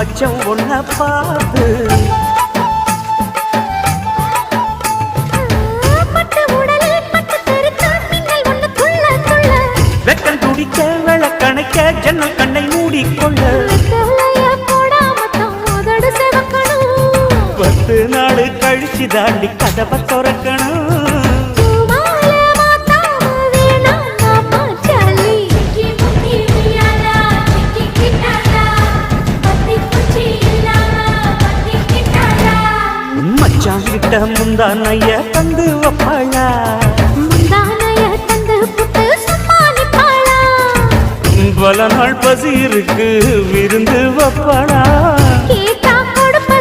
மச்சம் ஒன்ன பார்த்து வெக்கம் துடிக்க விளக்கணைக்க ஜன்னல் கண்ணை மூடிக்கொள்ள 10 நாள் கழிச்சு தாண்டி கதவை திறக்கணும் மச்சான் கிட்ட முந்தானைய தந்து வப்பாளா பல நாள் பசி இருக்கு விருந்து வப்பாளா